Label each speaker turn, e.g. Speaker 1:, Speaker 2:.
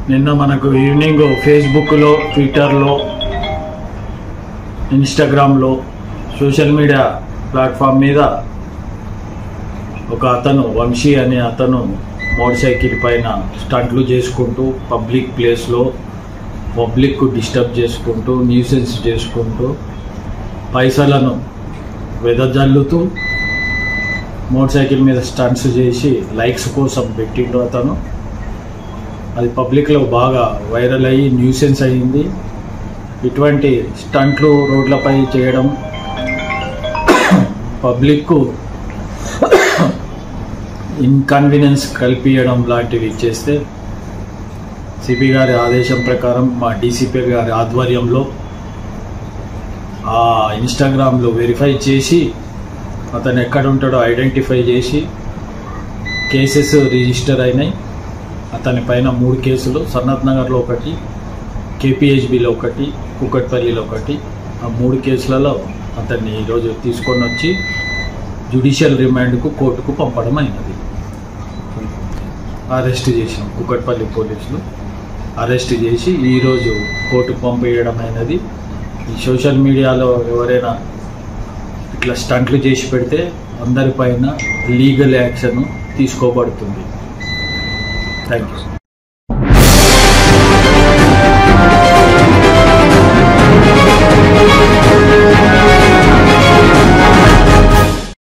Speaker 1: నిన్న మనకు ఈవినింగ్ ఫేస్బుక్లో, ట్విట్టర్లో, ఇన్స్టాగ్రామ్లో, సోషల్ మీడియా ప్లాట్ఫామ్ మీద ఒక అతను, వంశీ అనే అతను మోటార్ సైకిల్ పైన స్టంట్లు చేసుకుంటూ పబ్లిక్ ప్లేస్లో పబ్లిక్ డిస్టర్బ్ చేసుకుంటూ, న్యూసెన్స్ చేసుకుంటూ, పైసలను వెదజల్లుతూ మోటార్ సైకిల్ మీద స్టంట్స్ చేసి లైక్స్ కోసం పెట్టిండు అతను. అది పబ్లిక్లో బాగా వైరల్ అయ్యి న్యూసెన్స్ అయ్యింది. ఇటువంటి స్టంట్లు రోడ్లపై చేయడం, పబ్లిక్కు ఇన్కన్వీనియన్స్ కల్పించడం లాంటివి చేస్తే సిపి గారి ఆదేశం ప్రకారం మా డీసీపీ గారి ఆధ్వర్యంలో ఆ ఇన్స్టాగ్రామ్లో వెరిఫై చేసి అతను ఎక్కడ ఉంటాడో ఐడెంటిఫై చేసి కేసెస్ రిజిస్టర్ అయినాయి. అతని పైన 3 కేసులు, సనత్ నగర్లో ఒకటి, కేపీహెచ్బిలో ఒకటి, కూకట్పల్లిలో ఒకటి. ఆ 3 కేసులలో అతన్ని ఈరోజు తీసుకొని వచ్చి జ్యుడిషియల్ రిమాండ్కు కోర్టుకు పంపడం అయినది. అరెస్ట్ చేసాం, కూకట్పల్లి పోలీసులు అరెస్ట్ చేసి ఈరోజు కోర్టుకు పంపేయడం అయినది. ఈ సోషల్ మీడియాలో ఎవరైనా ఇట్లా స్టంట్లు చేసి పెడితే అందరిపైన లీగల్ యాక్షన్ తీసుకోబడుతుంది. Thank you.